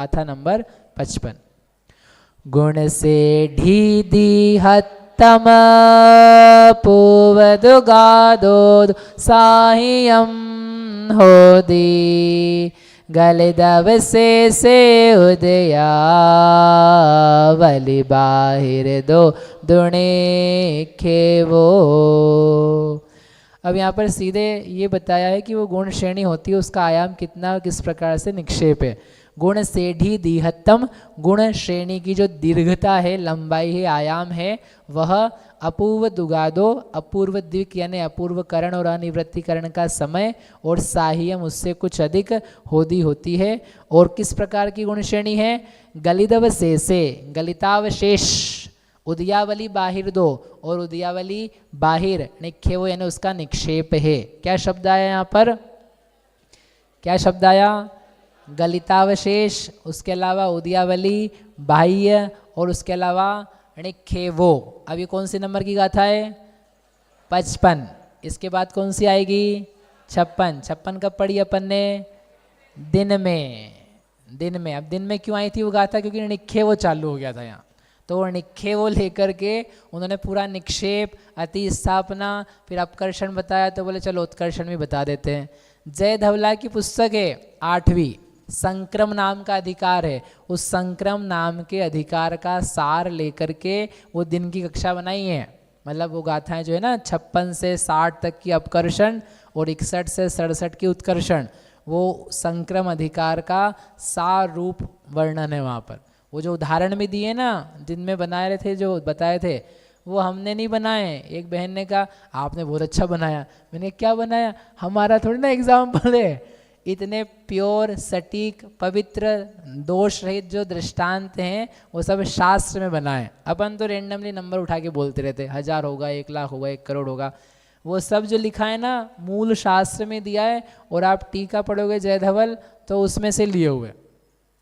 गाथा नंबर 55। गुण से ढीदी हत्तम पूवदुगादो साहियम होदी गलिदव से उदया वली बाहिर दो दुणे खेवो। अब यहाँ पर सीधे ये बताया है कि वो गुण श्रेणी होती है, उसका आयाम कितना किस प्रकार से निक्षेप है। गुण सेढ़ी दीहत्तम, गुण श्रेणी की जो दीर्घता है, लंबाई है, आयाम है, वह अपूर्व दुगादो, अपूर्व द्विक यानी अपूर्व करण और अनिवृत्तिकरण का समय, और साहियम उससे कुछ अधिक होदी होती है। और किस प्रकार की गुण श्रेणी है? गलिदव से गलितावशेष, उदयावली बाहिर दो, और उदयावली बाहिर निक्षेप यानी उसका निक्षेप है। क्या शब्द आया यहाँ पर? क्या शब्द आया? गलितावशेष, उसके अलावा उदयावली बाह्य, और उसके अलावा निक्षेपो। अब ये कौन सी नंबर की गाथा है? 55। इसके बाद कौन सी आएगी? 56। 56 कब पढ़ी अपन ने? दिन में। दिन में। अब दिन में क्यों आई थी वो गाथा? क्योंकि निक्षेपो चालू हो गया था यहाँ, तो निक्षेपो लेकर के उन्होंने पूरा निक्षेप, अति स्थापना, फिर अपकर्षण बताया, तो बोले चलो उत्कर्षण भी बता देते हैं। जय धवला की पुस्तक है 8वीं, संक्रम नाम का अधिकार है, उस संक्रम नाम के अधिकार का सार लेकर के वो दिन की कक्षा बनाई है। मतलब वो गाथाएं जो है ना 56 से 60 तक की अपकर्षण और 61 से 67 की उत्कर्षण, वो संक्रम अधिकार का सार रूप वर्णन है वहाँ पर। वो जो उदाहरण भी दिए ना, जिनमें बनाए रहे थे, जो बताए थे, वो हमने नहीं बनाए। एक बहन ने कहा आपने बहुत अच्छा बनाया। मैंने क्या बनाया? हमारा थोड़ी ना एग्जाम्पल है। इतने प्योर, सटीक, पवित्र, दोष रहित जो दृष्टांत हैं वो सब शास्त्र में बनाए। अपन तो रेंडमली नंबर उठा के बोलते रहते, 1000 होगा, 1 लाख होगा, 1 करोड़ होगा। वो सब जो लिखा है ना मूल शास्त्र में दिया है, और आप टीका पढ़ोगे जय धवल तो उसमें से लिए हुए,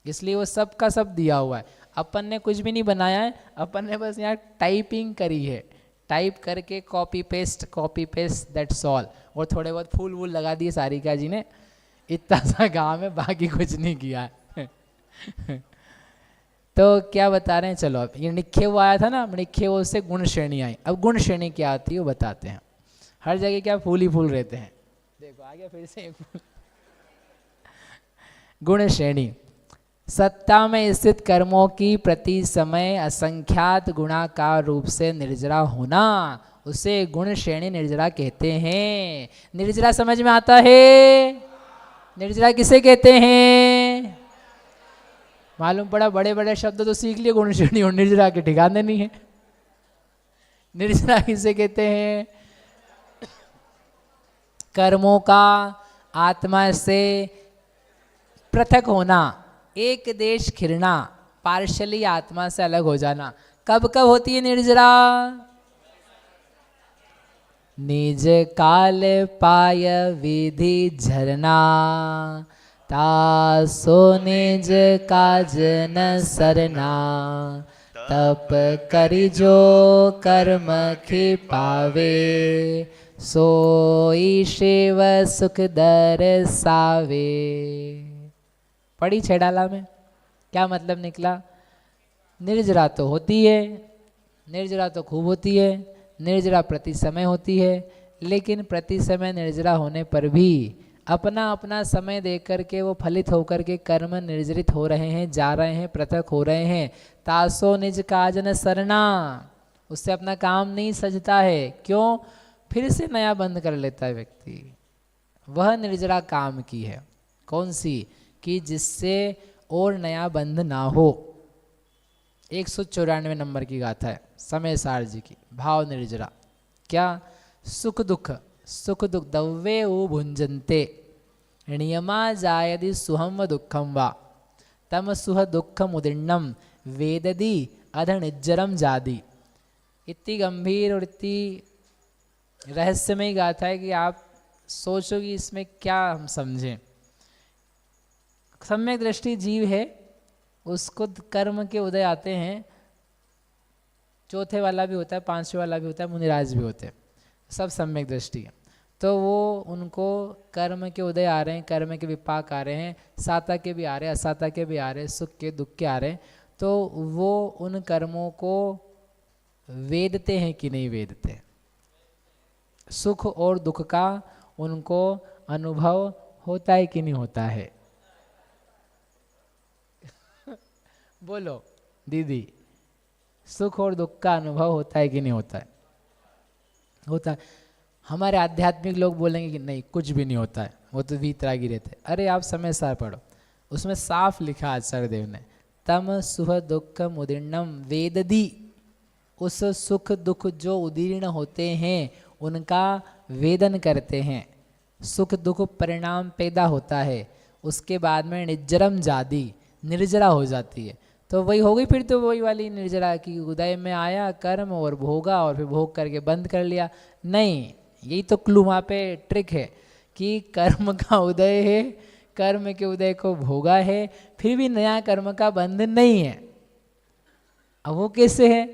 इसलिए वो सब का सब दिया हुआ है। अपन ने कुछ भी नहीं बनाया है, अपन ने बस यहाँ टाइपिंग करी है, टाइप करके कॉपी पेस्ट दैट्स ऑल। और थोड़े बहुत फूल वूल लगा दिए सारिका जी ने, इतना सा काम है, बाकी कुछ नहीं किया है। तो क्या बता रहे हैं? चलो अब ये निक्षेप आया था ना, निक्षेप से गुण श्रेणी आई। अब गुण श्रेणी क्या आती है वो बताते हैं। हर जगह क्या फूल ही फूल रहते हैं। देखो आ गया फिर से एक फूल। गुण श्रेणी सत्ता में स्थित कर्मों की प्रति समय असंख्यात गुणाकार रूप से निर्जरा होना, उसे गुण श्रेणी निर्जरा कहते हैं। निर्जरा समझ में आता है? निर्जरा किसे कहते हैं? मालूम पड़ा, बड़े बड़े शब्द तो सीख लिए, गुण श्रेणी और निर्जरा के ठिकाने नहीं है। निर्जरा किसे कहते हैं? कर्मों का आत्मा से पृथक होना, एक देश खिरना, पार्शली आत्मा से अलग हो जाना। कब कब होती है निर्जरा? निज काल पाय विधि झरना, तासो निज काज न सरना, तप करि जो कर्म की पावे, सोई शिव सुख दरसावे। पढ़ी छेड़ाला में क्या मतलब निकला? निर्जरा तो होती है, निर्जरा तो खूब होती है, निर्जरा प्रति समय होती है, लेकिन प्रति समय निर्जरा होने पर भी अपना अपना समय देकर के वो फलित होकर के कर्म निर्जरित हो रहे हैं, जा रहे हैं, पृथक हो रहे हैं। तासो निज काज न सरना, उससे अपना काम नहीं सजता है। क्यों? फिर से नया बंद कर लेता है व्यक्ति। वह निर्जरा काम की है। कौन सी? कि जिससे और नया बंध ना हो। 194 नंबर की गाथा है समय सार जी की, भाव निर्जरा। क्या? सुख दुख दव्वे उ भुंजन्ते, नियमा जायदि सुहम व दुखम वा, तम सुह दुखम उदीर्णम वेददी अध निज्जरम जादी। इतनी गंभीर और इतनी रहस्यमय गाथा है कि आप सोचो कि इसमें क्या हम समझें। सम्यक दृष्टि जीव है, उसको कर्म के उदय आते हैं, चौथे वाला भी होता है, 5वें वाला भी होता है, मुनिराज भी होते हैं, सब सम्यक दृष्टि है। तो वो उनको कर्म के उदय आ रहे हैं, कर्म के विपाक आ रहे हैं, साता के भी आ रहे हैं, असाता के भी आ रहे हैं, सुख के दुख के आ रहे हैं, तो वो उन कर्मों को वेदते हैं कि नहीं वेदते? सुख और दुख का उनको अनुभव होता है कि नहीं होता है? बोलो दीदी, सुख और दुख का अनुभव होता है कि नहीं होता है? होता है। हमारे आध्यात्मिक लोग बोलेंगे कि नहीं, कुछ भी नहीं होता है, वो तो वीतरागी रहते। अरे आप समय सार पढ़ो, उसमें साफ लिखा आचार्य देव ने, तम सुख दुख मुदीर्णम वेददी। उस सुख दुख जो उदीर्ण होते हैं उनका वेदन करते हैं। सुख दुख परिणाम पैदा होता है, उसके बाद में निर्जरम जादी, निर्जरा हो जाती है। तो वही हो गई फिर तो वही वाली निर्जरा की, उदय में आया कर्म और भोगा और फिर भोग करके बंद कर लिया। नहीं, यही तो क्लू वहाँ पे ट्रिक है कि कर्म का उदय है, कर्म के उदय को भोगा है, फिर भी नया कर्म का बंध नहीं है। अब वो कैसे है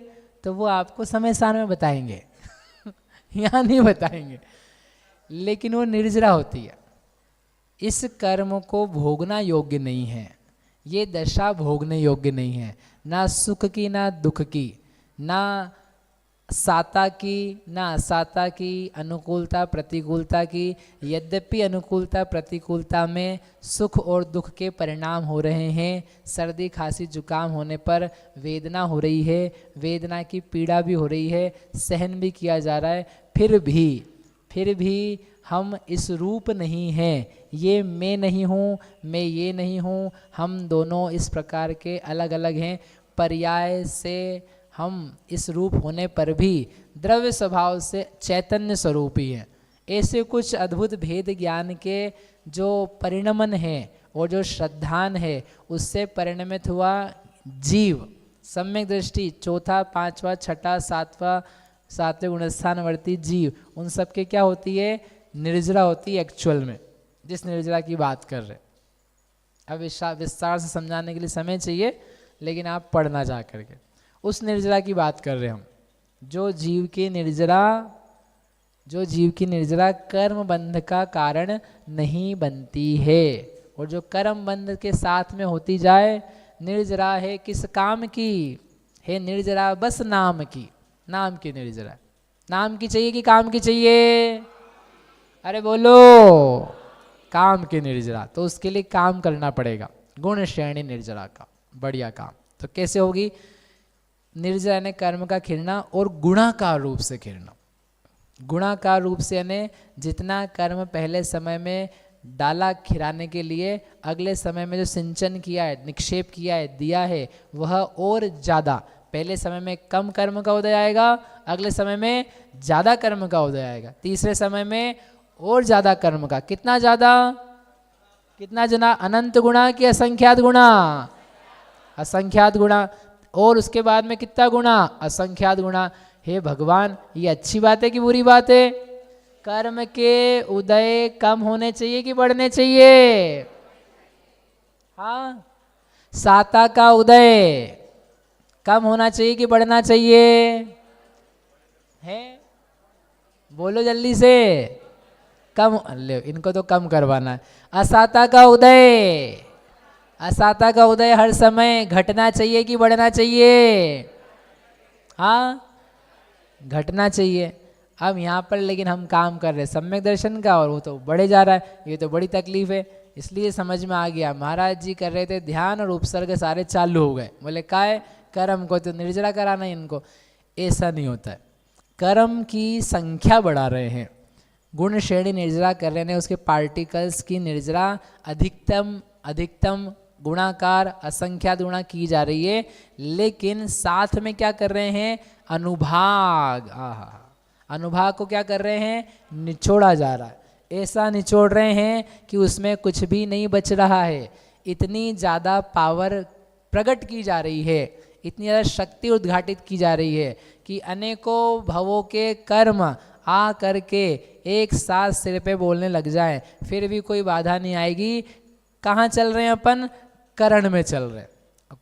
तो वो आपको समय सार में बताएंगे यहाँ नहीं बताएंगे, लेकिन वो निर्जरा होती है। इस कर्म को भोगना योग्य नहीं है, ये दशा भोगने योग्य नहीं है, ना सुख की ना दुख की, ना साता की ना असाता की, अनुकूलता प्रतिकूलता की। यद्यपि अनुकूलता प्रतिकूलता में सुख और दुख के परिणाम हो रहे हैं, सर्दी खांसी जुकाम होने पर वेदना हो रही है, वेदना की पीड़ा भी हो रही है, सहन भी किया जा रहा है, फिर भी हम इस रूप नहीं हैं, ये मैं नहीं हूँ, मैं ये नहीं हूँ, हम दोनों इस प्रकार के अलग अलग हैं। पर्याय से हम इस रूप होने पर भी द्रव्य स्वभाव से चैतन्य स्वरूप ही हैं। ऐसे कुछ अद्भुत भेद ज्ञान के जो परिणमन है और जो श्रद्धान है, उससे परिणमित हुआ जीव। सम्यक दृष्टि चौथा पांचवा छठा सातवें गुणस्थानवर्ती जीव, उन सब के क्या होती है? निर्जरा होती है एक्चुअल में, जिस निर्जरा की बात कर रहे। अब विस्तार से समझाने के लिए समय चाहिए, लेकिन आप पढ़ना जा करके उस निर्जरा की बात कर रहे हैं हम, जो जीव की निर्जरा कर्म बंध का कारण नहीं बनती है, और जो कर्म बंध के साथ में होती जाए। निर्जरा है किस काम की? है निर्जरा बस नाम की, नाम की निर्जरा। नाम की चाहिए कि काम की चाहिए? अरे बोलो, काम की निर्जरा। तो उसके लिए काम करना पड़ेगा, गुण श्रेणी निर्जरा का बढ़िया काम। तो कैसे होगी? निर्जरा ने कर्म का खिरना और गुणाकार रूप से खिरना। गुणाकार रूप से यानी जितना कर्म पहले समय में डाला खिराने के लिए, अगले समय में जो सिंचन किया है, निक्षेप किया है, दिया है, वह और ज़्यादा। पहले समय में कम कर्म का उदय आएगा, अगले समय में ज़्यादा कर्म का उदय आएगा, तीसरे समय में और ज़्यादा कर्म का। कितना ज़्यादा? कितना जना? अनंत गुणा कि असंख्यात गुणा? असंख्यात गुणा। और उसके बाद में कितना गुणा? असंख्यात गुणा। हे भगवान, ये अच्छी बात है कि बुरी बात है? कर्म के उदय कम होने चाहिए कि बढ़ने चाहिए? हाँ, साता का उदय कम होना चाहिए कि बढ़ना चाहिए? है, बोलो जल्दी से। कम, ले इनको तो कम करवाना है। असाता का उदय, असाता का उदय हर समय घटना चाहिए कि बढ़ना चाहिए? हाँ, घटना चाहिए। अब यहाँ पर लेकिन हम काम कर रहे हैं सम्यक दर्शन का, और वो तो बढ़े जा रहा है। ये तो बड़ी तकलीफ है। इसलिए समझ में आ गया, महाराज जी कर रहे थे ध्यान और उपसर्ग सारे चालू हो गए। बोले काय कर्म को तो निर्जरा कराना इनको। ऐसा नहीं होता है, कर्म की संख्या बढ़ा रहे हैं, गुण श्रेणी निर्जरा कर रहे हैं, उसके पार्टिकल्स की निर्जरा अधिकतम गुणाकार असंख्यात गुणा की जा रही है। लेकिन साथ में क्या कर रहे हैं? अनुभाग। अनुभाग को क्या कर रहे हैं? निचोड़ा जा रहा है। ऐसा निचोड़ रहे हैं कि उसमें कुछ भी नहीं बच रहा है। इतनी ज़्यादा पावर प्रकट की जा रही है, इतनी ज़्यादा शक्ति उद्घाटित की जा रही है कि अनेकों भवों के कर्म आ करके एक साथ सिर पे बोलने लग जाएं, फिर भी कोई बाधा नहीं आएगी। कहाँ चल रहे हैं अपन? करण में चल रहे हैं।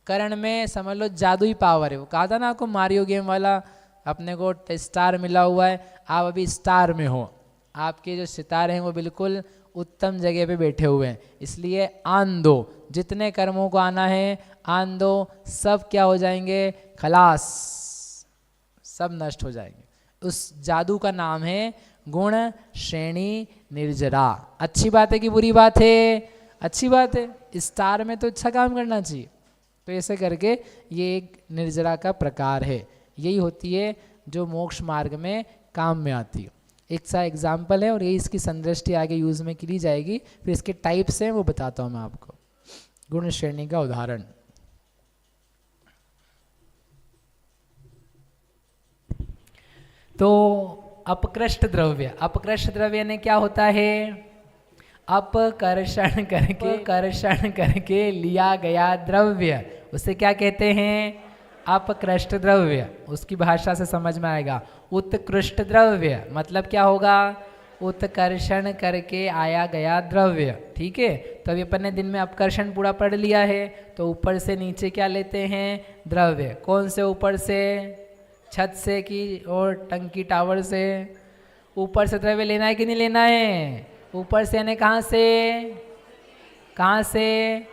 करण में समझ लो जादुई पावर है। वो कहा था ना आपको, मारियो गेम वाला, अपने को स्टार मिला हुआ है, आप अभी स्टार में हो। आपके जो सितारे हैं वो बिल्कुल उत्तम जगह पे बैठे हुए हैं, इसलिए आन दो, जितने कर्मों को आना है आन दो, सब क्या हो जाएंगे, खलास, सब नष्ट हो जाएंगे। उस जादू का नाम है गुण श्रेणी निर्जरा। अच्छी बात है कि बुरी बात है? अच्छी बात है, स्टार में तो अच्छा काम करना चाहिए। तो ऐसे करके ये एक निर्जरा का प्रकार है, यही होती है जो मोक्ष मार्ग में काम में आती है। एक सा एग्जाम्पल है और ये इसकी संदृष्टि आगे यूज में की जाएगी, फिर इसके टाइप्स हैं वो बताता हूँ मैं आपको। गुण श्रेणी का उदाहरण, तो अपकृष्ट द्रव्य, अपकृष्ट द्रव्य ने क्या होता है, अपकर्षण करके लिया गया द्रव्य, उसे क्या कहते हैं, अपकृष्ट द्रव्य। उसकी भाषा से समझ में आएगा। उत्कृष्ट द्रव्य मतलब क्या होगा, उत्कर्षण करके आया गया द्रव्य। ठीक है, तो अभी अपन ने दिन में अपकर्षण पूरा पढ़ लिया है, तो ऊपर से नीचे क्या लेते हैं, द्रव्य। कौन से ऊपर से, छत से कि और टंकी टावर से? ऊपर से द्रव्य लेना है कि नहीं लेना है? ऊपर से यानी कहाँ से, कहाँ से,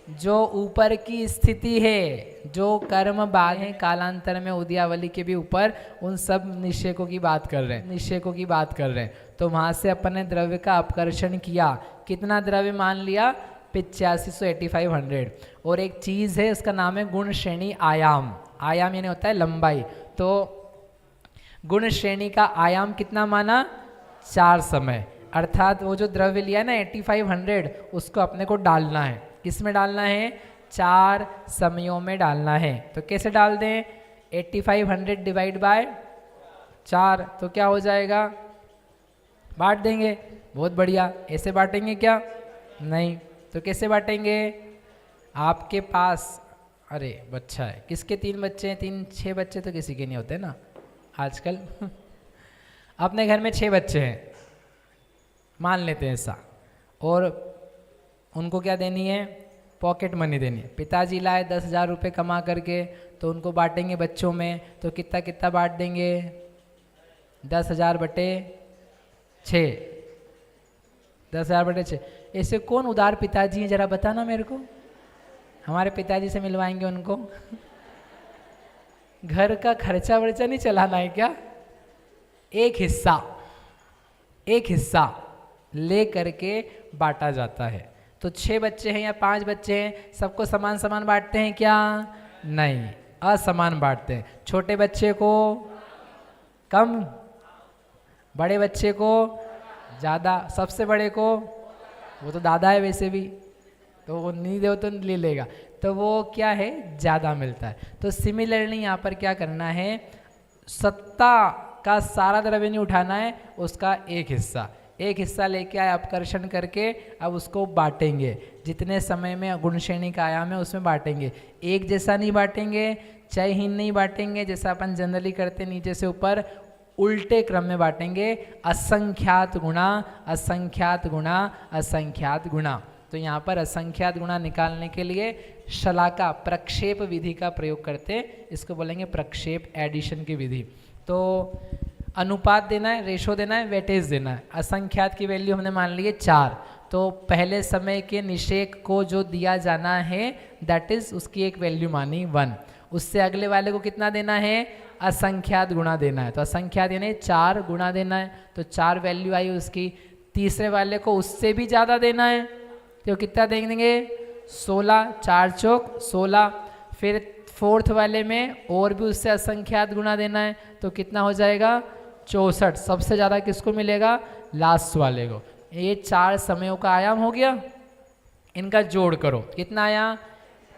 जो ऊपर की स्थिति है, जो कर्म बाग है कालांतर में उद्यावली के भी ऊपर, उन सब निषेकों की बात कर रहे हैं, निषेकों की बात कर रहे हैं। तो वहाँ से अपन ने द्रव्य का अपकर्षण किया, कितना द्रव्य मान लिया, 8500 और एक चीज़ है उसका नाम है गुण श्रेणी आयाम। आयाम यानी होता है लंबाई। तो गुण श्रेणी का आयाम कितना माना, 4 समय, अर्थात वो जो द्रव्य लिया ना 8500 उसको अपने को डालना है। किस में डालना है, 4 समयों में डालना है। तो कैसे डाल दें, 8500 डिवाइड बाय 4, तो क्या हो जाएगा, बांट देंगे। बहुत बढ़िया, ऐसे बांटेंगे क्या, नहीं, तो कैसे बांटेंगे, आपके पास, अरे बच्चा है, किसके 3 बच्चे हैं, 6 बच्चे तो किसी के नहीं होते ना आजकल अपने घर में 6 बच्चे हैं मान लेते हैं ऐसा, और उनको क्या देनी है, पॉकेट मनी देनी है। पिताजी लाए 10,000 रुपये कमा करके, तो उनको बांटेंगे बच्चों में, तो कितना कितना बांट देंगे, 10,000 बटे 6, 10,000 बटे 6। ऐसे कौन उदार पिताजी हैं, जरा बताना मेरे को, हमारे पिताजी से मिलवाएंगे उनको घर का खर्चा वर्चा नहीं चलाना है क्या, एक हिस्सा ले करके बांटा जाता है। तो 6 बच्चे हैं या 5 बच्चे हैं, सबको समान समान बांटते हैं क्या, नहीं, असमान बांटते हैं। छोटे बच्चे को कम, बड़े बच्चे को ज़्यादा, सबसे बड़े को, वो तो दादा है वैसे भी, तो वो नहीं दो तो ले लेगा, तो वो क्या है, ज़्यादा मिलता है। तो सिमिलरली यहाँ पर क्या करना है, सत्ता का सारा द्रव्य नहीं उठाना है, उसका एक हिस्सा लेके आए अपकर्षण करके, अब उसको बांटेंगे, जितने समय में गुण श्रेणी का आयाम है उसमें बांटेंगे। एक जैसा नहीं बांटेंगे, चयहीन नहीं बांटेंगे जैसा अपन जनरली करते नीचे से ऊपर, उल्टे क्रम में बांटेंगे, असंख्यात गुणा असंख्यात गुणा असंख्यात गुणा। तो यहाँ पर असंख्यात गुणा निकालने के लिए शलाका प्रक्षेप विधि का प्रयोग करते, इसको बोलेंगे प्रक्षेप एडिशन की विधि। तो अनुपात देना है, रेशो देना है, वेटेज देना है। असंख्यात की वैल्यू हमने मान ली है 4, तो पहले समय के निषेक को जो दिया जाना है दैट इज उसकी एक वैल्यू मानी 1, उससे अगले वाले को कितना देना है, असंख्यात गुणा देना है। तो असंख्यात यानी 4 गुणा देना है, तो 4 वैल्यू आई उसकी। तीसरे वाले को उससे भी ज़्यादा देना है, तो कितना देंगे, 16, 4 चौक 16। फिर फोर्थ वाले में और भी उससे असंख्यात गुणा देना है, तो कितना हो जाएगा, 64। सबसे ज़्यादा किसको मिलेगा, लास्ट वाले को। ये 4 समयों का आयाम हो गया, इनका जोड़ करो, कितना आया,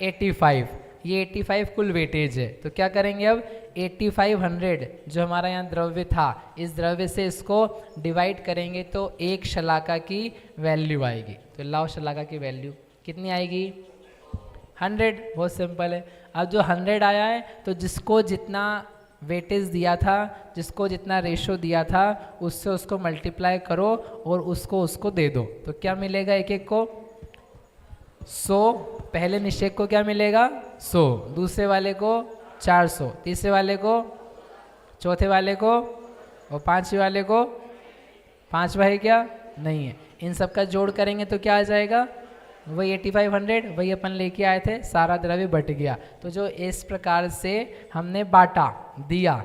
85। ये 85 कुल वेटेज है। तो क्या करेंगे अब, 8500 जो हमारा यहाँ द्रव्य था, इस द्रव्य से इसको डिवाइड करेंगे तो एक शलाका की वैल्यू आएगी। तो लाओ शलाका की वैल्यू कितनी आएगी, 100। बहुत सिंपल है। अब जो 100 आया है, तो जिसको जितना वेटेज दिया था, जिसको जितना रेशो दिया था, उससे उसको मल्टीप्लाई करो और उसको दे दो, तो क्या मिलेगा, एक एक को 100। पहले निषेक को क्या मिलेगा, 100, दूसरे वाले को 400, तीसरे वाले को, चौथे वाले को, और 5वें वाले को 5वां है क्या? नहीं है। इन सब का जोड़ करेंगे तो क्या आ जाएगा? वही 8500, वही अपन लेके आए थे, सारा द्रव्य बट गया। तो जो इस प्रकार से हमने बांटा दिया,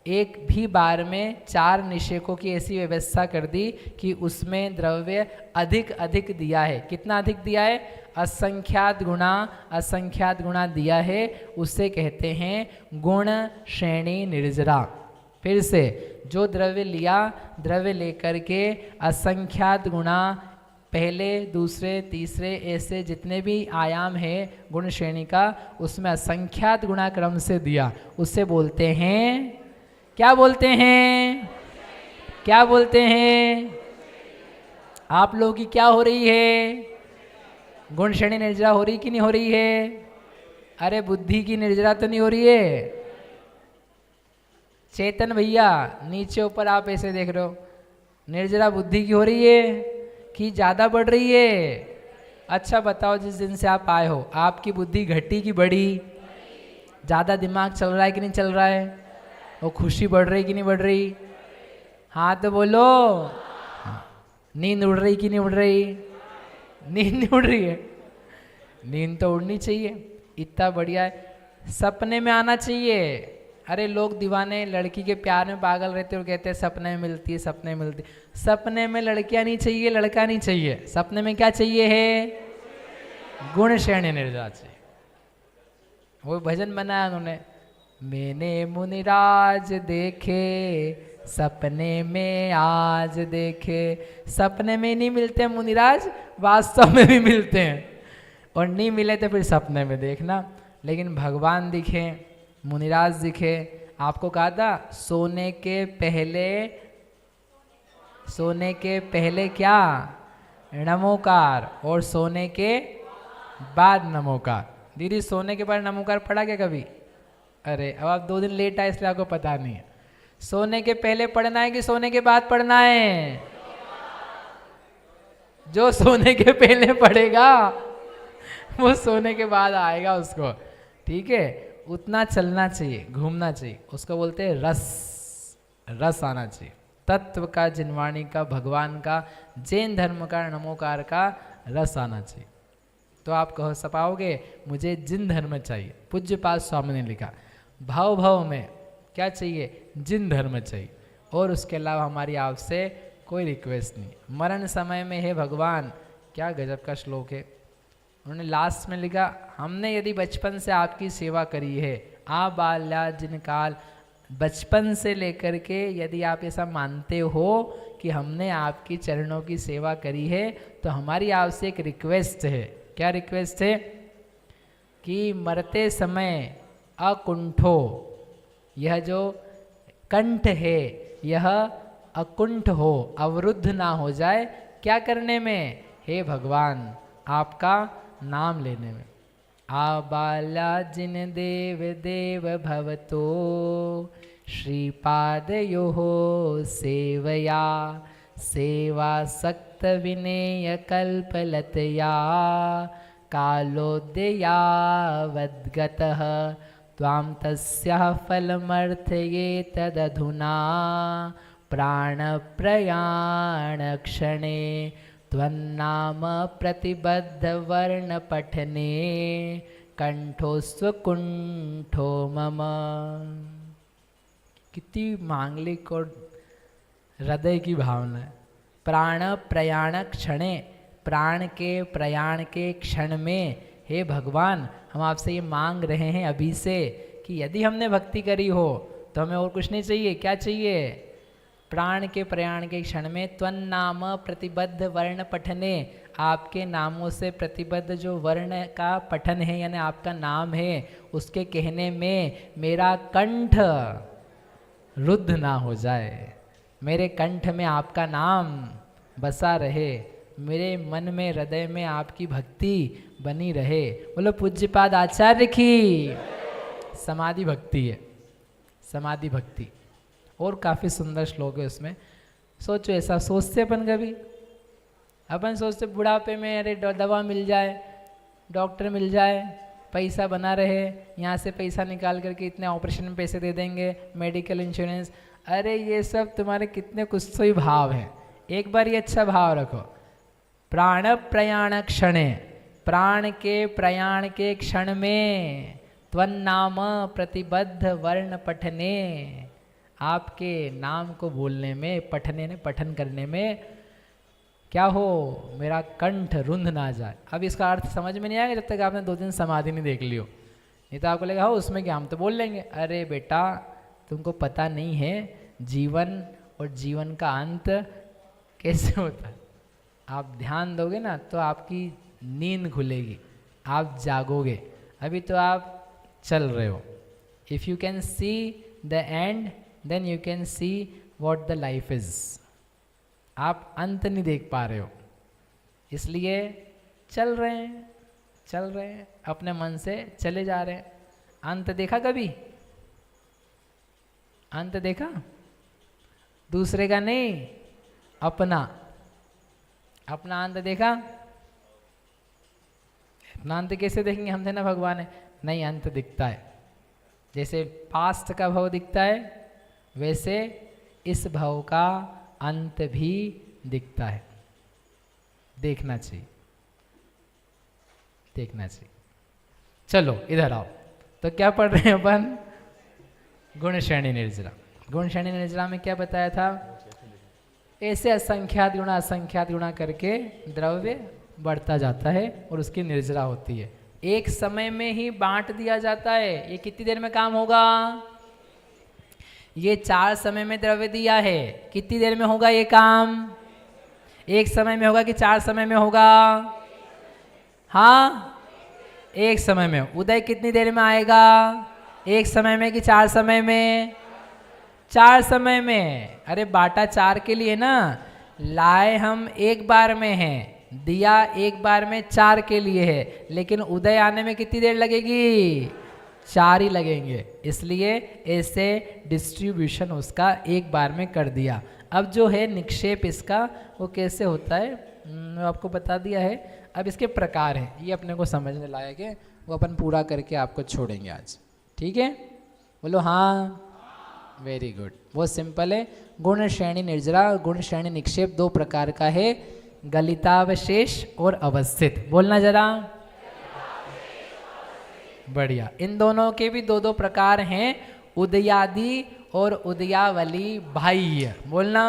एक भी बार में 4 निषेकों की ऐसी व्यवस्था कर दी कि उसमें द्रव्य अधिक अधिक दिया है। कितना अधिक दिया है? असंख्यात गुणा दिया है, उसे कहते हैं गुण श्रेणी निर्जरा। फिर से जो द्रव्य लिया, द्रव्य लेकर के असंख्यात गुणा, पहले दूसरे तीसरे ऐसे जितने भी आयाम है गुण श्रेणी का, उसमें असंख्यात गुणा क्रम से दिया, उससे बोलते हैं, क्या बोलते हैं? क्या बोलते हैं? आप लोगों की क्या हो रही है? गुण श्रेणी निर्जरा हो रही कि नहीं हो रही है? अरे बुद्धि की निर्जरा तो नहीं हो रही है? चेतन भैया नीचे ऊपर आप ऐसे देख रहे हो, निर्जरा बुद्धि की हो रही है कि ज़्यादा बढ़ रही है? अच्छा बताओ, जिस दिन से आप आए हो आपकी बुद्धि घटी कि बढ़ी? ज़्यादा दिमाग चल रहा है कि नहीं चल रहा है? वो खुशी बढ़ रही कि नहीं बढ़ रही? हाँ तो बोलो। नींद उड़ रही कि नहीं उड़ रही? नींद नहीं उड़ रही है? नींद तो उड़नी चाहिए, इतना बढ़िया है। सपने में आना चाहिए। अरे लोग दीवाने लड़की के प्यार में पागल रहते और कहते हैं सपने में मिलती है, सपने में मिलती है। सपने में लड़कियां नहीं चाहिए, लड़का नहीं चाहिए, सपने में क्या चाहिए है? गुण श्रेणी निर्जरा चाहिए। वो भजन बनाया उन्होंने, मैंने मुनिराज देखे सपने में आज देखे। सपने में नहीं मिलते मुनिराज, वास्तव में भी मिलते हैं, और नहीं मिले तो फिर सपने में देखना। लेकिन भगवान दिखे, मुनिराज दिखे। आपको कहा था सोने के पहले क्या? नमोकार, और सोने के बाद नमोकार। दीदी सोने के बाद नमोकार पढ़ा क्या कभी? अरे अब आप 2 दिन लेट आए इसलिए आपको पता नहीं है। सोने के पहले पढ़ना है कि सोने के बाद पढ़ना है? जो सोने के पहले पढ़ेगा वो सोने के बाद आएगा उसको, ठीक है? उतना चलना चाहिए, घूमना चाहिए, उसको बोलते हैं रस आना चाहिए। तत्व का, जिनवाणी का, भगवान का, जैन धर्म का, नमोकार का रस आना चाहिए। तो आप कह सपाओगे मुझे जिन धर्म चाहिए। पूज्यपाद स्वामी ने लिखा भाव भाव में क्या चाहिए? जिन धर्म चाहिए, और उसके अलावा हमारी आपसे कोई रिक्वेस्ट नहीं। मरण समय में है भगवान, क्या गजब का श्लोक है। उन्होंने लास्ट में लिखा, हमने यदि बचपन से आपकी सेवा करी है, आ बाल्या जिन काल, बचपन से लेकर के यदि आप ऐसा मानते हो कि हमने आपकी चरणों की सेवा करी है, तो हमारी आपसे एक रिक्वेस्ट है। क्या रिक्वेस्ट है? कि मरते समय अकुंठो, यह जो कंठ है यह अकुंठ हो, अवरुद्ध ना हो जाए। क्या करने में? हे भगवान आपका नाम लेने में। आबाला जिन देव देव भवतो श्रीपादयो सेवया, सेवा सक्त विनेय कल्पलतया, कालोदया वद्गतः त्वां तस्याः फलमर्थये तदधुना, प्राणप्रयाण क्षणे त्वन्नाम प्रतिबद्धवर्ण पठने, कंठोस्वकुंठो मम। कितनी मांगलिक और हृदय की भावना है। प्राण प्रयाण क्षणे, प्राण के प्रयाण के क्षण में हे भगवान हम आपसे ये मांग रहे हैं अभी से कि यदि हमने भक्ति करी हो तो हमें और कुछ नहीं चाहिए। क्या चाहिए? प्राण के प्रयाण के क्षण में त्वन्नाम प्रतिबद्ध वर्ण पठने, आपके नामों से प्रतिबद्ध जो वर्ण का पठन है यानी आपका नाम है उसके कहने में मेरा कंठ रुद्ध ना हो जाए, मेरे कंठ में आपका नाम बसा रहे, मेरे मन में हृदय में आपकी भक्ति बनी रहे। बोलो पूज्यपाद आचार्य की। समाधि भक्ति है, समाधि भक्ति। और काफ़ी सुंदर श्लोक है उसमें। सोचो ऐसा सोचते अपन कभी? अपन सोचते बुढ़ापे में अरे दवा मिल जाए, डॉक्टर मिल जाए, पैसा बना रहे, यहाँ से पैसा निकाल करके इतने ऑपरेशन में पैसे दे देंगे, मेडिकल इंश्योरेंस। अरे ये सब तुम्हारे कितने कुत्सोई भाव हैं। एक बार ये अच्छा भाव रखो, प्राण प्रयाण क्षणे, प्राण के प्रयाण के क्षण में त्वन्नाम प्रतिबद्ध वर्ण पठने, आपके नाम को बोलने में, पठने ने पठन करने में क्या हो, मेरा कंठ रुंध ना जाए। अब इसका अर्थ समझ में नहीं आएगा जब तक आपने 2 दिन समाधि नहीं देख लियो, नहीं तो आपको लगा हो उसमें क्या, हम तो बोल लेंगे। अरे बेटा तुमको पता नहीं है जीवन और जीवन का अंत कैसे होता है। आप ध्यान दोगे ना तो आपकी नींद खुलेगी, आप जागोगे। अभी तो आप चल रहे हो। If you can see the end then you can see what the life is. आप अंत नहीं देख पा रहे हो, इसलिए चल रहे हैं, चल रहे हैं, अपने मन से चले जा रहे हैं। अंत देखा कभी? अंत देखा? दूसरे का नहीं, अपना, अपना अंत देखा? अपना अंत कैसे देखेंगे, हम थे ना भगवान है, नहीं अंत दिखता है। जैसे पास्ट का भव दिखता है वैसे इस भव का अंत भी दिखता है। देखना चाहिए, देखना चाहिए। चलो इधर आओ, तो क्या पढ़ रहे हैं अपन? गुण श्रेणी निर्जरा। गुण श्रेणी निर्जरा में क्या बताया था? ऐसे असंख्यात गुणा करके द्रव्य बढ़ता जाता है और उसकी निर्जरा होती है। एक समय में ही बांट दिया जाता है। ये कितनी देर में काम होगा? ये 4 समय में द्रव्य दिया है, कितनी देर में होगा ये काम? एक समय में होगा कि 4 समय में होगा? हाँ, एक समय में। उदय कितनी देर में आएगा? एक समय में कि 4 समय में? 4 समय में। अरे बाटा 4 के लिए ना, लाए हम एक बार में हैं, दिया एक बार में 4 के लिए है, लेकिन उदय आने में कितनी देर लगेगी? 4 ही लगेंगे। इसलिए ऐसे डिस्ट्रीब्यूशन उसका एक बार में कर दिया। अब जो है निक्षेप इसका वो कैसे होता है मैं आपको बता दिया है। अब इसके प्रकार हैं, ये अपने को समझने लायक है, वो अपन पूरा करके आपको छोड़ेंगे आज। ठीक है, बोलो हाँ, वेरी गुड। वो सिंपल है। गुण श्रेणी निर्जरा, गुण श्रेणी निक्षेप 2 प्रकार का है, गलितावशेष और अवस्थित। बोलना जरा। बढ़िया। इन दोनों के भी 2 प्रकार हैं, उदयादि और उदयावली बाह्य। बोलना।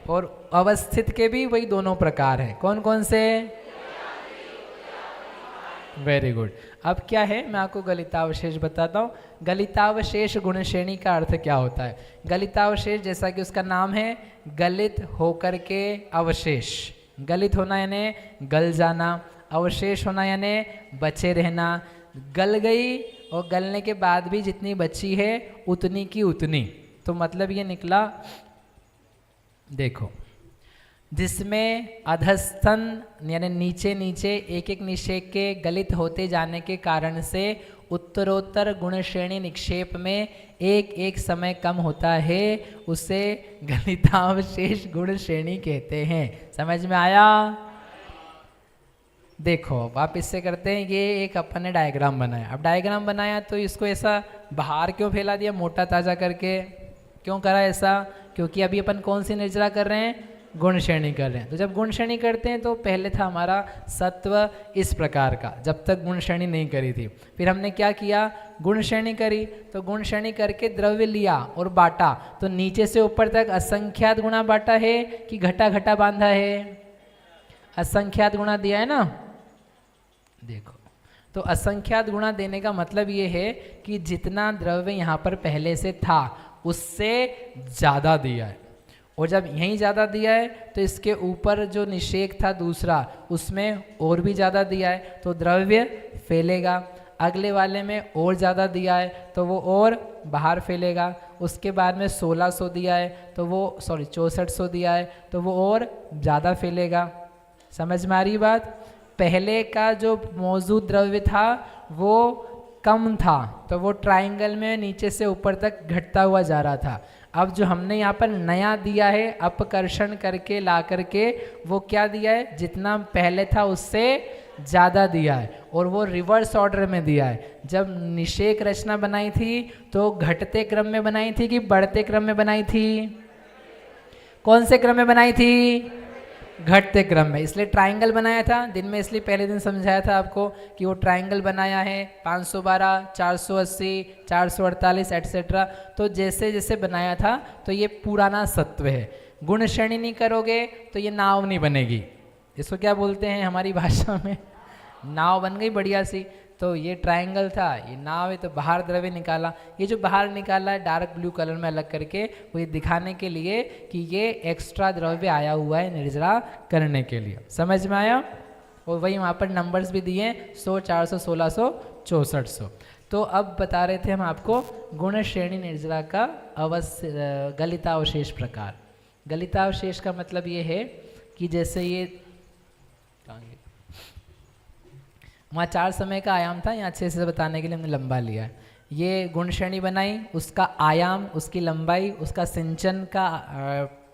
और अवस्थित के भी वही दोनों प्रकार हैं। कौन कौन से? Very good. अब क्या है, मैं आपको गलितावशेष बताता हूँ। गलितावशेष गुण श्रेणी का अर्थ क्या होता है? गलितावशेष जैसा कि उसका नाम है, गलित होकर के अवशेष। गलित होना यानी गल जाना, अवशेष होना यानी बचे रहना। गल गई और गलने के बाद भी जितनी बची है उतनी की उतनी। तो मतलब ये निकला, देखो, जिसमें अधस्तन यानी नीचे नीचे एक एक निक्षेप के गलित होते जाने के कारण से उत्तरोत्तर गुण श्रेणी निक्षेप में एक एक समय कम होता है, उसे गलितावशेष गुण श्रेणी कहते हैं। समझ में आया? देखो आप इससे करते हैं, ये एक अपन ने डायग्राम बनाया। अब डायग्राम बनाया तो इसको ऐसा बाहर क्यों फैला दिया, मोटा ताजा करके क्यों करा ऐसा? क्योंकि अभी अपन कौन सी निर्जरा कर रहे हैं? गुण श्रेणी कर रहे हैं। तो जब गुण श्रेणी करते हैं तो पहले था हमारा सत्व इस प्रकार का, जब तक गुण श्रेणी नहीं करी थी। फिर हमने क्या किया? गुण श्रेणी करी, तो गुण श्रेणी करके द्रव्य लिया और बांटा। तो नीचे से ऊपर तक असंख्यात गुणा बांटा है कि घटा घटा बांधा है? असंख्यात गुणा दिया है ना। देखो, तो असंख्यात गुणा देने का मतलब ये है कि जितना द्रव्य यहाँ पर पहले से था उससे ज़्यादा दिया है, और जब यहीं ज़्यादा दिया है तो इसके ऊपर जो निषेक था दूसरा उसमें और भी ज़्यादा दिया है, तो द्रव्य फैलेगा। अगले वाले में और ज़्यादा दिया है तो वो और बाहर फैलेगा। उसके बाद में 1600 दिया है तो वो 6400 दिया है तो वो और ज़्यादा फैलेगा। समझ में आ रही बात? पहले का जो मौजूद द्रव्य था वो कम था तो वो ट्रायंगल में नीचे से ऊपर तक घटता हुआ जा रहा था। अब जो हमने यहाँ पर नया दिया है अपकर्षण करके ला करके, वो क्या दिया है? जितना पहले था उससे ज़्यादा दिया है, और वो रिवर्स ऑर्डर में दिया है। जब निषेक रचना बनाई थी तो घटते क्रम में बनाई थी कि बढ़ते क्रम में बनाई थी? कौन से क्रम में बनाई थी? घटते क्रम में। इसलिए ट्राइंगल बनाया था दिन में, इसलिए पहले दिन समझाया था आपको कि वो ट्राइंगल बनाया है 512, 480, 448 एटसेट्रा। तो जैसे जैसे बनाया था तो ये पुराना सत्व है। गुण श्रेणी नहीं करोगे तो ये नाव नहीं बनेगी। इसको क्या बोलते हैं हमारी भाषा में? नाव बन गई बढ़िया सी। तो ये ट्राइंगल था, ये नाव है, तो बाहर द्रव्य निकाला। ये जो बाहर निकाला है डार्क ब्लू कलर में अलग करके, वो ये दिखाने के लिए कि ये एक्स्ट्रा द्रव्य आया हुआ है निर्जरा करने के लिए। समझ में आया? और वही वहाँ पर नंबर्स भी दिए 100, 400, 1600, 6400। तो अब बता रहे थे हम आपको गुण श्रेणी निर्जरा का गलितावशेष प्रकार। गलितावशेष का मतलब ये है कि जैसे ये वहाँ 4 समय का आयाम था, यहाँ 6 से बताने के लिए हमने लंबा लिया है। ये गुण श्रेणी बनाई, उसका आयाम, उसकी लंबाई, उसका सिंचन का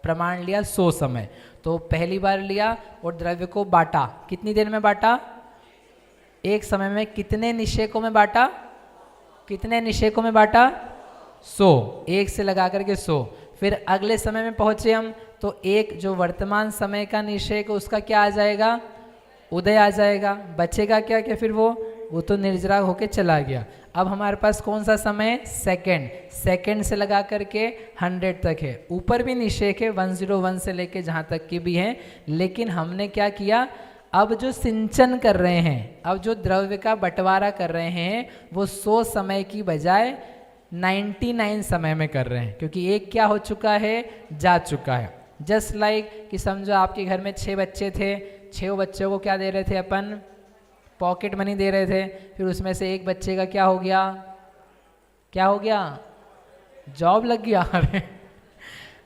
प्रमाण लिया 100 समय। तो पहली बार लिया और द्रव्य को बांटा। कितनी देर में बांटा? एक समय में। कितने निषेकों में बांटा? कितने निषेकों में बांटा? 100। 1 से लगा करके 100। फिर अगले समय में पहुँचे हम तो एक जो वर्तमान समय का निषेक उसका क्या आ जाएगा? उदय आ जाएगा। बचेगा क्या क्या? फिर वो तो निर्जरा होके चला गया। अब हमारे पास कौन सा समय? सेकंड। सेकंड से लगा करके 100 तक है। ऊपर भी निषेक है 101 से लेके जहाँ तक की भी है। लेकिन हमने क्या किया, अब जो सिंचन कर रहे हैं, अब जो द्रव्य का बंटवारा कर रहे हैं, वो 100 समय की बजाय 99 समय में कर रहे हैं, क्योंकि एक क्या हो चुका है? जा चुका है। जस्ट लाइक कि समझो आपके घर में 6 बच्चे थे, 6 बच्चों को क्या दे रहे थे अपन? पॉकेट मनी दे रहे थे। फिर उसमें से एक बच्चे का क्या हो गया? क्या हो गया? जॉब लग गया। अरे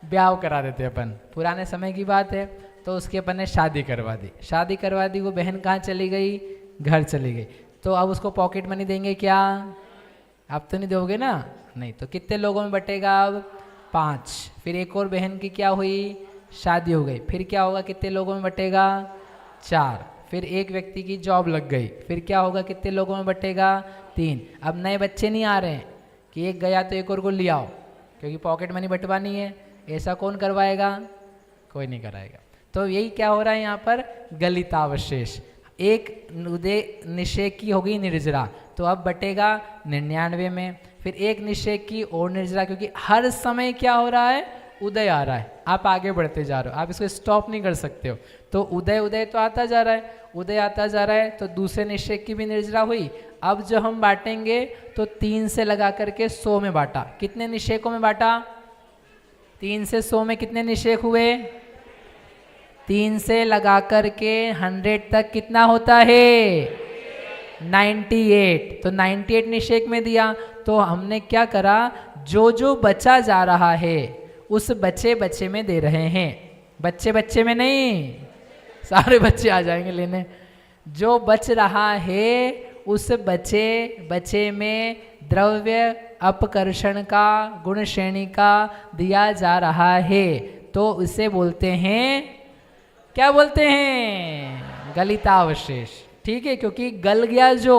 ब्याह करा देते अपन, पुराने समय की बात है। तो उसकी अपन ने शादी करवा दी। शादी करवा दी, वो बहन कहाँ चली गई? घर चली गई। तो अब उसको पॉकेट मनी देंगे क्या? आप तो नहीं दोगे ना? नहीं। तो कितने लोगों में बटेगा? अब 5। फिर एक और बहन की क्या हुई? शादी हो गई। फिर क्या होगा? कितने लोगों में बटेगा? 4। फिर एक व्यक्ति की जॉब लग गई। फिर क्या होगा? कितने लोगों में बटेगा? 3। अब नए बच्चे नहीं आ रहे हैं कि एक गया तो एक और को ले आओ, क्योंकि पॉकेट मनी बंटवानी है। ऐसा कौन करवाएगा? कोई नहीं कराएगा। तो यही क्या हो रहा है यहाँ पर? गलितावशेष। एक उदय निषेक की हो गई निर्जरा, तो अब बटेगा 99 में। फिर एक निषेक की और निर्जरा, क्योंकि हर समय क्या हो रहा है? उदय आ रहा है। आप आगे बढ़ते जा रहे हो, आप इसको स्टॉप नहीं कर सकते हो। तो उदय उदय तो आता जा रहा है, उदय आता जा रहा है। तो दूसरे निषेक की भी निर्जरा हुई। अब जो हम बांटेंगे तो 3 से लगा करके 100 में बांटा। कितने निषेकों में बांटा? 3 से 100 में कितने निषेक हुए? 3 से लगा करके 100 तक कितना होता है? 98। तो 98 निषेक में दिया। तो हमने क्या करा? जो बचा जा रहा है उस बच्चे बच्चे में दे रहे हैं। बच्चे बच्चे में नहीं, सारे बच्चे आ जाएंगे लेने। जो बच रहा है उस बचे बचे में द्रव्य अपकर्षण का गुण श्रेणी का दिया जा रहा है। तो इसे बोलते हैं, क्या बोलते हैं? गलितावशेष। ठीक है, क्योंकि गल गया, जो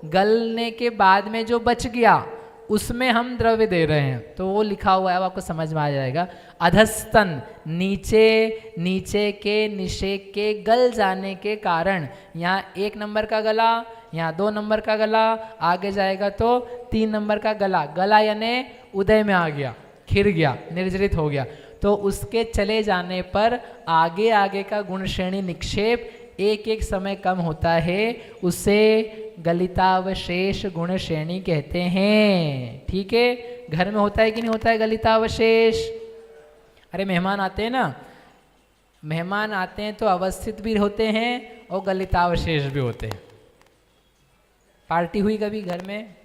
गलने के बाद में जो बच गया उसमें हम द्रव्य दे रहे हैं। तो वो लिखा हुआ है, अब आपको समझ में आ जाएगा। अधस्तन, नीचे के निषेक के गल जाने के कारण यहाँ 1 नंबर का गला, यहाँ 2 नंबर का गला, आगे जाएगा तो 3 नंबर का गला। गला यानी उदय में आ गया, खिर गया, निर्जरित हो गया। तो उसके चले जाने पर आगे आगे का गुण श्रेणी निक्षेप एक एक समय कम होता है, उसे गलितावशेष गुण श्रेणी कहते हैं। ठीक है, घर में होता है कि नहीं होता है गलितावशेष? अरे मेहमान आते हैं ना, मेहमान आते हैं तो अवस्थित भी होते हैं और गलितावशेष भी होते हैं। पार्टी हुई कभी घर में?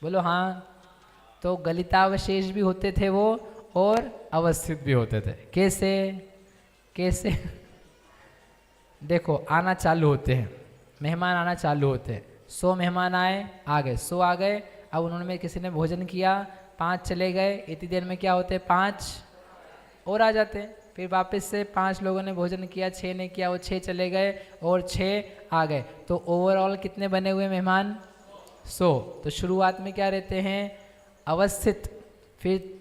बोलो हाँ। तो गलितावशेष भी होते थे वो और अवस्थित भी होते थे। कैसे? देखो, आना चालू होते हैं, मेहमान आना चालू होते हैं। 100 मेहमान आए, आ गए, 100 आ गए। अब उन्होंने किसी ने भोजन किया, 5 चले गए। इतनी देर में क्या होते हैं? 5 और आ जाते हैं। फिर वापस से 5 लोगों ने भोजन किया, 6 ने किया, वो 6 चले गए और 6 आ गए। तो ओवरऑल कितने बने हुए मेहमान? 100। तो शुरुआत में क्या रहते हैं? अवस्थित। फिर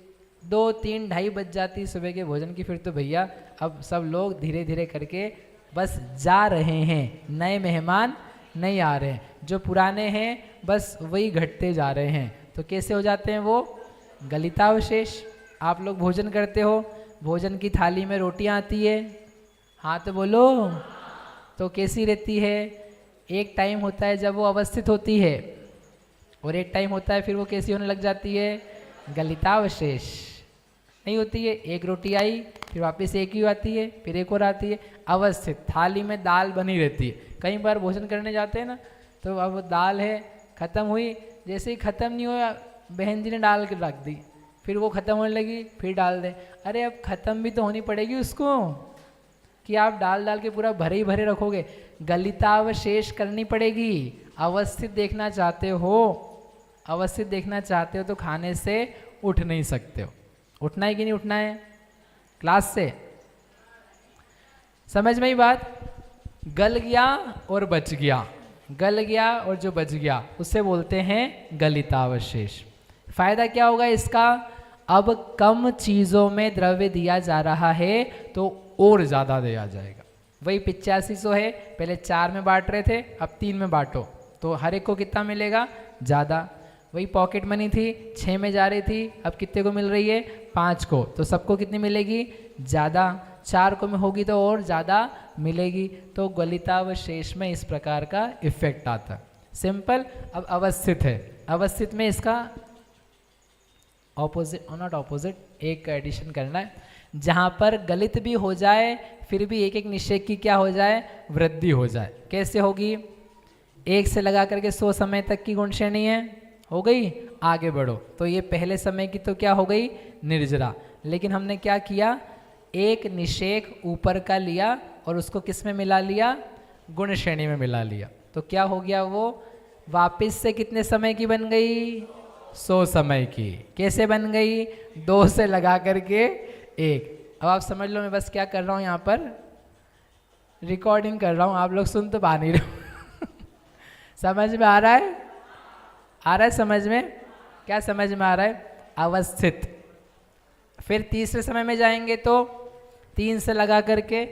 2, 3, ढाई बज जाती सुबह के भोजन की, फिर तो भैया अब सब लोग धीरे धीरे करके बस जा रहे हैं, नए मेहमान नहीं आ रहे हैं, जो पुराने हैं बस वही घटते जा रहे हैं। तो कैसे हो जाते हैं वो? गलितावशेष। आप लोग भोजन करते हो, भोजन की थाली में रोटियां आती है, हाँ तो बोलो, तो कैसी रहती है? एक टाइम होता है जब वो अवस्थित होती है, और एक टाइम होता है फिर वो कैसी होने लग जाती है? गलितावशेष नहीं होती है। एक रोटी आई, फिर वापस एक ही आती है, फिर एक और आती है। अवस्थित थाली में दाल बनी रहती है। कई बार भोजन करने जाते हैं ना, तो अब दाल है, ख़त्म हुई, जैसे ही ख़त्म नहीं हुआ बहन जी ने डाल के रख दी, फिर वो ख़त्म होने लगी, फिर डाल दें। अरे अब ख़त्म भी तो होनी पड़ेगी उसको, कि आप डाल डाल के पूरा भरे ही भरे रखोगे? गलितावशेष करनी पड़ेगी। अवस्थित देखना चाहते हो, अवस्थित देखना चाहते हो तो खाने से उठ नहीं सकते हो। उठना है कि नहीं उठना है? क्लास से समझ में ही बात? गल गया और बच गया, गल गया और जो बच गया उसे बोलते हैं गलितावशेष। फायदा क्या होगा इसका? अब कम चीज़ों में द्रव्य दिया जा रहा है तो और ज़्यादा दिया जाएगा। वही 8500 है, पहले 4 में बांट रहे थे, अब 3 में बांटो तो हर एक को कितना मिलेगा? ज़्यादा। वही पॉकेट मनी थी, 6 में जा रही थी, अब कितने को मिल रही है? 5 को, तो सबको कितनी मिलेगी? ज़्यादा। 4 को में होगी तो और ज़्यादा मिलेगी। तो गलितावशेष में इस प्रकार का इफेक्ट आता है। सिंपल। अब अवस्थित है, अवस्थित में इसका ऑपोजिट, नॉट ऑपोजिट, एक एडिशन करना है, जहाँ पर गलित भी हो जाए फिर भी एक एक निषेक की क्या हो जाए? वृद्धि हो जाए। कैसे होगी? 1 से लगा करके 100 समय तक की गुण श्रेणी है, हो गई, आगे बढ़ो तो ये पहले समय की तो क्या हो गई? निर्जरा। लेकिन हमने क्या किया? एक निषेक ऊपर का लिया और उसको किस में मिला लिया? गुण श्रेणी में मिला लिया। तो क्या हो गया? वो वापिस से कितने समय की बन गई? 100 समय की। कैसे बन गई? 2 से लगा करके 1। अब आप समझ लो, मैं बस क्या कर रहा हूँ यहाँ पर? रिकॉर्डिंग कर रहा हूँ, आप लोग सुन तो पा नहीं रहे। समझ में आ रहा है? आ रहा है समझ में? क्या समझ में आ रहा है? अवस्थित। फिर तीसरे समय में जाएंगे तो 3 से लगा करके,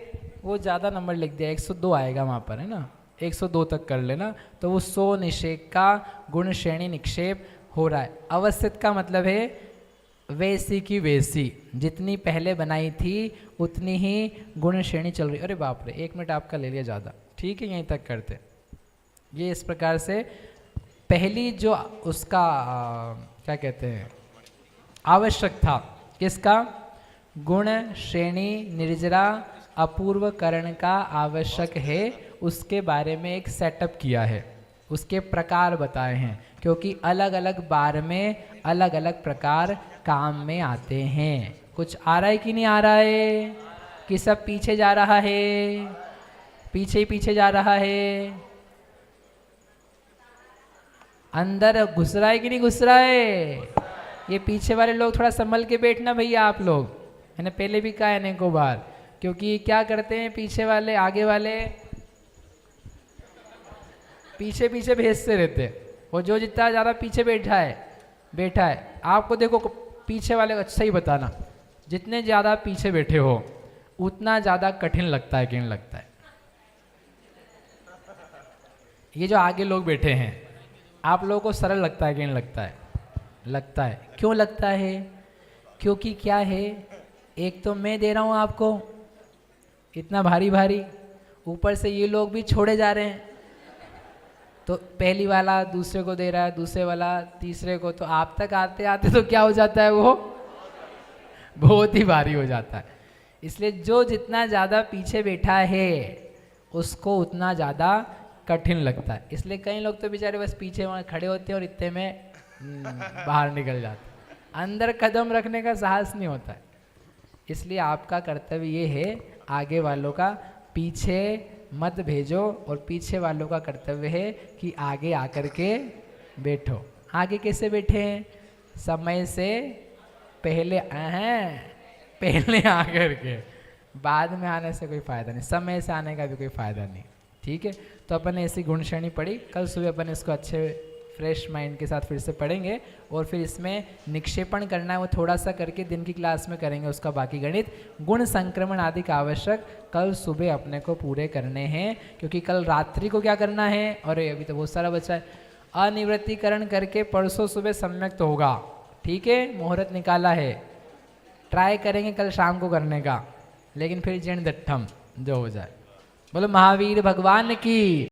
वो ज़्यादा नंबर लिख दिया, 102 आएगा वहाँ पर, है ना, 102 तक कर लेना। तो वो 100 निषेक का गुण श्रेणी निक्षेप हो रहा है। अवस्थित का मतलब है वैसी की वैसी, जितनी पहले बनाई थी उतनी ही गुण श्रेणी चल रही। अरे बाप रे, 1 मिनट आपका ले लिया ज़्यादा, ठीक है, यहीं तक करते। ये इस प्रकार से पहली जो उसका क्या कहते हैं, आवश्यक था, किसका? गुण श्रेणी निर्जरा अपूर्वकरण का आवश्यक है, उसके बारे में एक सेटअप किया है, उसके प्रकार बताए हैं, क्योंकि अलग अलग बार में अलग अलग प्रकार काम में आते हैं। कुछ आ रहा है कि नहीं आ रहा है? कि सब पीछे जा रहा है? पीछे ही पीछे जा रहा है? अंदर घुस रहा है कि नहीं घुस रहा है? ये पीछे वाले लोग थोड़ा संभल के बैठना भैया। आप लोग, मैंने पहले भी कहा है अनेकों बार, क्योंकि क्या करते हैं पीछे वाले, आगे वाले पीछे पीछे भेजते रहते हैं, और जो जितना ज़्यादा पीछे बैठा है, आपको देखो पीछे वाले को अच्छा ही बताना, जितने ज़्यादा पीछे बैठे हो उतना ज़्यादा कठिन लगता है कि नहीं लगता है? ये जो आगे लोग बैठे हैं, आप लोगों को सरल लगता है कि नहीं लगता है? लगता है। क्यों लगता है? क्योंकि क्या है, एक तो मैं दे रहा हूँ आपको इतना भारी भारी, ऊपर से ये लोग भी छोड़े जा रहे हैं, तो पहली वाला दूसरे को दे रहा है, दूसरे वाला तीसरे को, तो आप तक आते आते तो क्या हो जाता है, वो बहुत ही भारी हो जाता है। इसलिए जो जितना ज़्यादा पीछे बैठा है उसको उतना ज़्यादा कठिन लगता है। इसलिए कई लोग तो बेचारे बस पीछे वहाँ खड़े होते हैं और इतने में बाहर निकल जाते हैं, अंदर कदम रखने का साहस नहीं होता है। इसलिए आपका कर्तव्य ये है, आगे वालों का पीछे मत भेजो, और पीछे वालों का कर्तव्य है कि आगे आकर के बैठो। आगे कैसे बैठे? समय से पहले पहले आकर के, बाद में आने से कोई फ़ायदा नहीं, समय से आने का भी कोई फ़ायदा नहीं। ठीक है, तो अपन ने ऐसी गुण श्रेणी पढ़ी, कल सुबह अपन इसको अच्छे फ्रेश माइंड के साथ फिर से पढ़ेंगे और फिर इसमें निक्षेपण करना है वो थोड़ा सा करके दिन की क्लास में करेंगे उसका बाकी गणित। गुण संक्रमण आदि का आवश्यक कल सुबह अपने को पूरे करने हैं, क्योंकि कल रात्रि को क्या करना है, और अभी तो बहुत सारा बचा है, अनिवृत्तीकरण करके परसों सुबह सम्यक तो होगा। ठीक है, मुहूर्त निकाला है, ट्राई करेंगे कल शाम को करने का, लेकिन फिर जिण दट्ठम जो हो जाए। बोलो महावीर भगवान की।